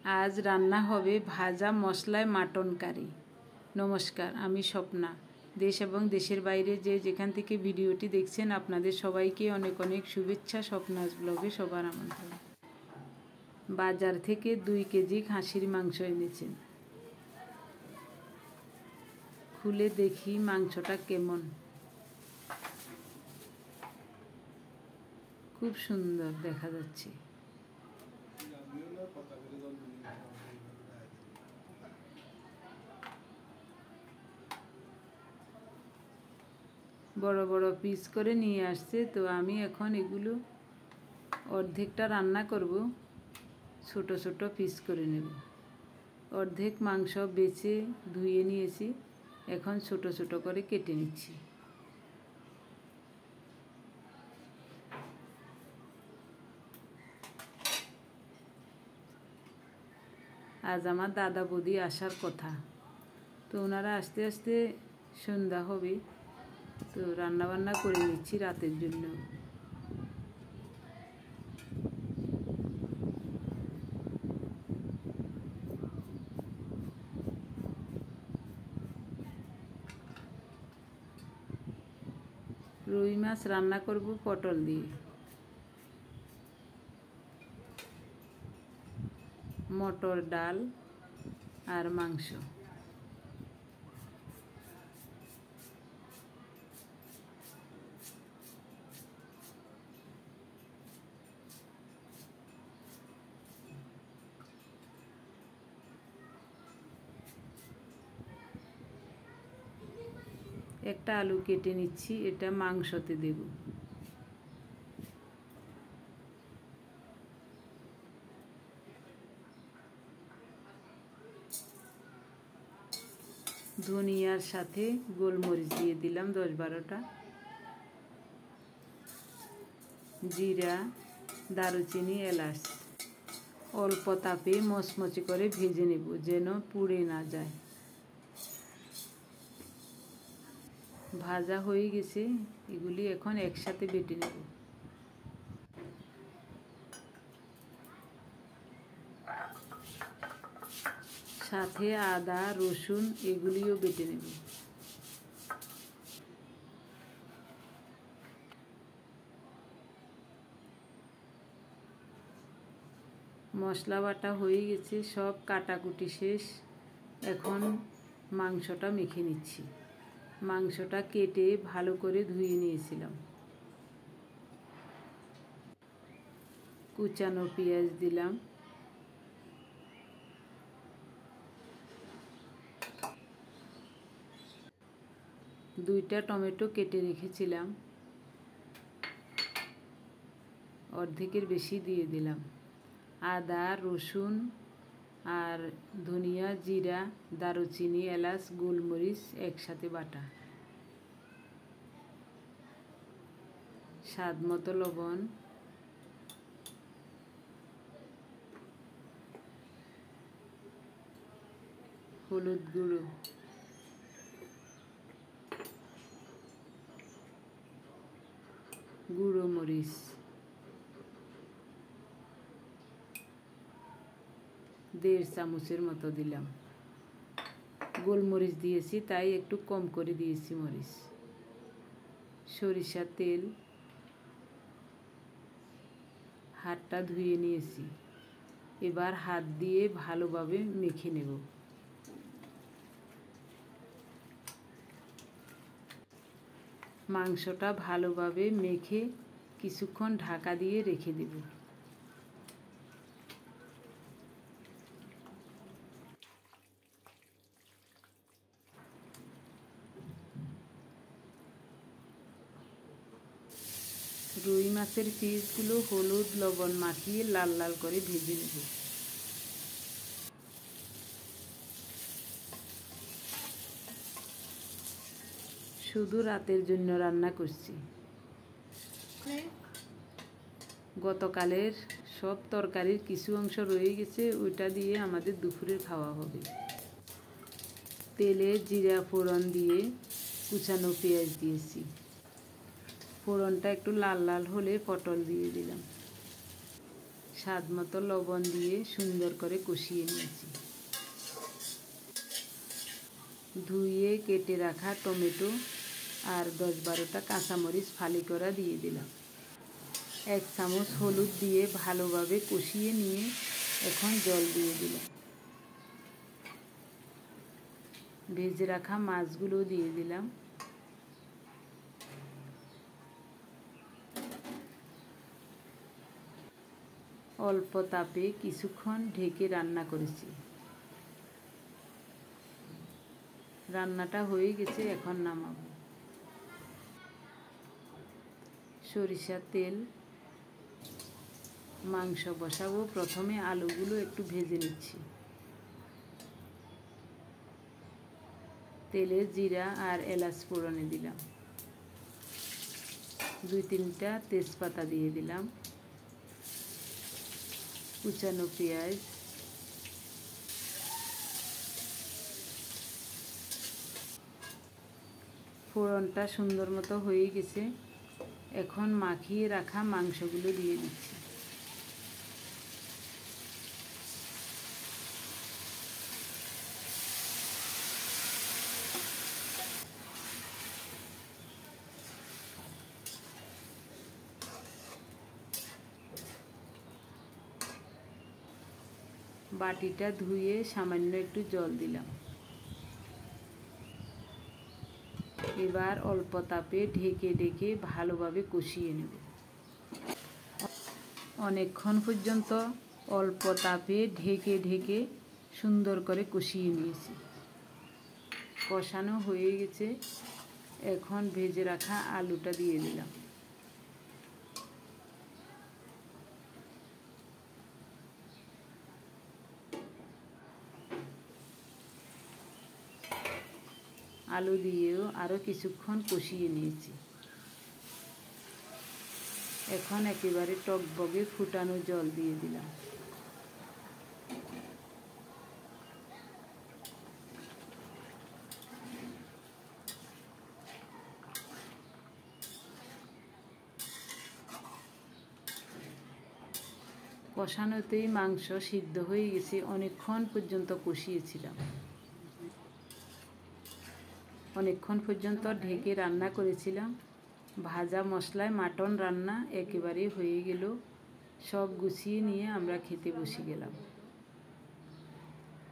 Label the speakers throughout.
Speaker 1: আজ রান্না হবে ভাজা মশলায় মাটন কারি। নমস্কার, আমি স্বপ্না। দেশ এবং দেশের বাইরে যে যেখান থেকে ভিডিওটি দেখছেন আপনাদের সবাইকে অনেক অনেক শুভেচ্ছা। স্বপ্নাস ব্লগে সবার আমন্ত্রণ। বাজার থেকে 2 কেজি খাসির মাংস এনেছেন। খুলে দেখি মাংসটা কেমন। খুব সুন্দর দেখা যাচ্ছে। বড় বড় পিস করে নিয়ে আসছে, তো আমি এখন এগুলো অর্ধেকটা রান্না করব, ছোট ছোট পিস করে নেব। অর্ধেক মাংস বেছে ধুয়ে নিয়েছি, এখন ছোট ছোট করে কেটে নিচ্ছি। আজ আমার দাদা বৌদি আসার কথা, তো ওনারা আস্তে আস্তে সন্ধ্যা হবে, তো রান্নাবান্না করে নিচ্ছি রাতের জন্য। রুই মাছ রান্না করব পটল দিয়ে। মটর ডাল আর মাংস। একটা আলু কেটে নিচ্ছি, এটা মাংসতে দেব। ধনিয়ার সাথে গোলমরিচ দিয়ে দিলাম 10-12টা। জিরা, দারুচিনি, এলাচ অল্প তাপে মচমচে করে ভেজে নেব, যেন পুড়ে না যায়। ভাজা হয়ে গেছে, এগুলি এখন একসাথে বেটে নেব। সাথে আদা, রসুন এগুলিও বেটে নেব। মশলা বাটা হয়ে গেছে, সব কাটাকুটি শেষ। এখন মাংসটা মেখে নিচ্ছি। মাংসটা কেটে ভালো করে ধুয়ে নিয়েছিলাম। কুচানো পেঁয়াজ দিলাম, দুইটা টমেটো কেটে রেখেছিলাম, অর্ধেকের বেশি দিয়ে দিলাম। আদা, রসুন আর ধনিয়া, জিরা, দারুচিনি, এলাচ, গোলমরিচ একসাথে বাটা। স্বাদ মতো লবণ, হলুদ গুঁড়ো, গুঁড়ো মরিচ, 1.5 চামচের মতো দিলাম। গোলমরিচ দিয়েছি তাই একটু কম করে দিয়েছি মরিচ। সরিষার তেল, হাতটা ধুয়ে নিয়েছি। এবার হাত দিয়ে ভালোভাবে মেখে নেব। মাংসটা ভালোভাবে মেখে কিছুক্ষণ ঢাকা দিয়ে রেখে দেব। রুই মাছের পিসগুলো হলুদ লবণ মাখিয়ে লাল লাল করে ভেজে নেব। শুধু রাতের জন্য রান্না করছি। গতকালের সব তরকারির কিছু অংশ রয়ে গেছে, ওইটা দিয়ে আমাদের দুপুরে খাওয়া হবে। তেলে জিরা ফোড়ন দিয়ে কুচানো পেঁয়াজ দিয়েছি। ফোড়নটা একটু লাল লাল হলে পটল দিয়ে দিলাম। স্বাদ মতো লবণ দিয়ে সুন্দর করে কষিয়ে নিয়েছি। ধুয়ে কেটে রাখা টমেটো আর 10-12টা কাঁচামরিচ ফালি করা দিয়ে দিলাম। 1 চামচ হলুদ দিয়ে ভালোভাবে কষিয়ে নিয়ে এখন জল দিয়ে দিলাম। ভেজে রাখা মাছগুলো দিয়ে দিলাম। অল্প তাপে কিছুক্ষণ ঢেকে রান্না করেছি। রান্নাটা হয়ে গেছে, এখন নামাবো। সরিষার তেল, মাংস বসাবো। প্রথমে আলুগুলো একটু ভেজে নিচ্ছি। তেলে জিরা আর এলাচ ফোড়নে দিলাম। 2-3টা তেজপাতা দিয়ে দিলাম। কুচানো পেঁয়াজ, ফোড়নটা সুন্দর মতো হয়ে গেছে। এখন মাখিয়ে রাখা মাংসগুলো দিয়ে দিচ্ছি। বাটিটা ধুয়ে সামান্য একটু জল দিলাম। এবার অল্প তাপে ঢেকে ঢেকে ভালোভাবে কষিয়ে নেব। অনেকক্ষণ পর্যন্ত অল্প তাপে ঢেকে ঢেকে সুন্দর করে কষিয়ে নিয়েছি। কষানো হয়ে গেছে, এখন ভেজে রাখা আলুটা দিয়ে দিলাম। আলু দিয়েও আরও কিছুক্ষণ কষিয়ে নিয়েছি। এখন একেবারে টকবগে ফুটানো জল দিয়ে দিলাম। কষানোতেই মাংস সিদ্ধ হয়ে গেছে। অনেকক্ষণ পর্যন্ত কষিয়েছিলাম। অনেকক্ষণ পর্যন্ত ঢেকে রান্না করেছিলাম। ভাজা মশলায় মাটন রান্না একেবারে হয়ে গেল। সব গুছিয়ে নিয়ে আমরা খেতে বসে গেলাম।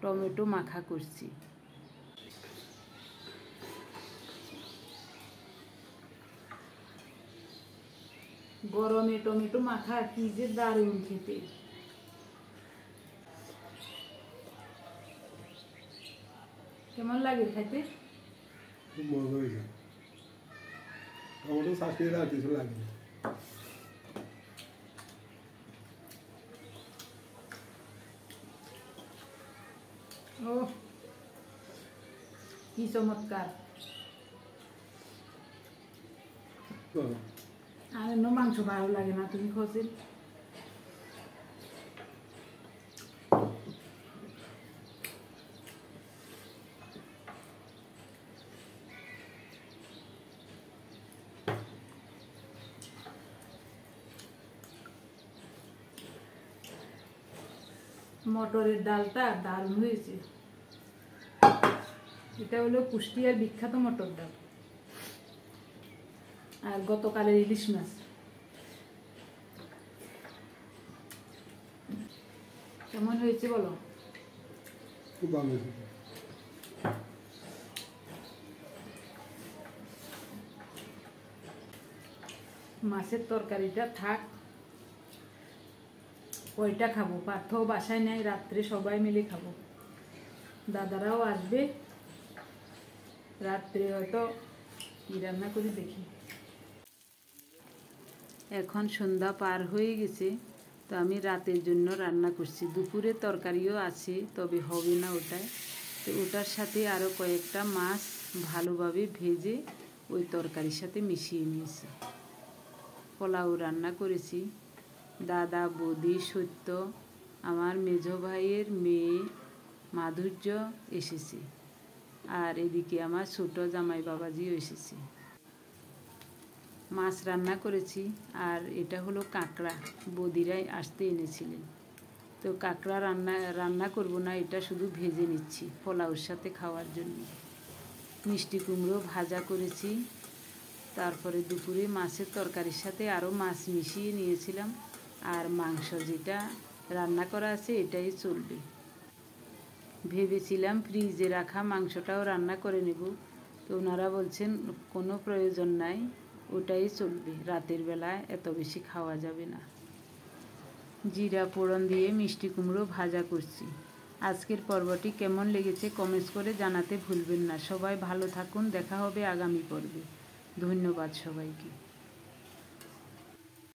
Speaker 1: টমেটো মাখা করছি। গরমে টমেটো মাখা কি যে দারুণ খেতে। কেমন লাগে খাইতে?
Speaker 2: খুব মজা হয়েছে। টমেটো চাটনি আর কিছু লাগে না।
Speaker 1: ও কি চমৎকার। আর অন্য মাংস ভালো লাগে না, তুমি খোঁজেন। মটরের ডালটা দারুণ হয়েছে। এটা হলো কুষ্টিয়ার বিখ্যাত মটর ডাল। আর গতকালের ইলিশ মাছ। কেমন হয়েছে বলো?
Speaker 2: খুব ভালো হয়েছে।
Speaker 1: মাছের তরকারিটা থাক, কয়টা খাবো? পার্থও বাসায় নেয়, রাত্রে সবাই মিলে খাবো। দাদারাও আসবে, রাত্রে হয়তো কি রান্না করি দেখি। এখন সন্ধ্যা পার হয়ে গেছে, তো আমি রাতের জন্য রান্না করছি। দুপুরে তরকারিও আছে, তবে হবে না ওটায়। তো ওটার সাথে আরও কয়েকটা মাছ ভালোভাবে ভেজে ওই তরকারির সাথে মিশিয়ে নিয়েছি। পোলাও রান্না করেছি। দাদা, বৌদি, সত্য, আমার মেজো ভাইয়ের মেয়ে মাধুর্য এসেছে। আর এদিকে আমার ছোটো জামাই বাবাজিও এসেছে। মাছ রান্না করেছি। আর এটা হলো কাঁকড়া, বৌদিরাই আসতে এনেছিলেন। তো কাঁকড়া রান্না করব না, এটা শুধু ভেজে নিচ্ছি পোলাওর সাথে খাওয়ার জন্য। মিষ্টি কুমড়ো ভাজা করেছি। তারপরে দুপুরে মাছের তরকারির সাথে আরও মাছ মিশিয়ে নিয়েছিলাম, আর মাংস যেটা রান্না করা আছে এটাই চলবে। ভেবেছিলাম ফ্রিজে রাখা মাংসটাও রান্না করে নেব, তো ওনারা বলছেন কোনো প্রয়োজন নাই, ওটাই চলবে, রাতের বেলায় এত বেশি খাওয়া যাবে না। জিরা ফোড়ন দিয়ে মিষ্টি কুমড়ো ভাজা করছি। আজকের পর্বটি কেমন লেগেছে কমেন্টস করে জানাতে ভুলবেন না। সবাই ভালো থাকুন, দেখা হবে আগামী পর্বে। ধন্যবাদ সবাইকে।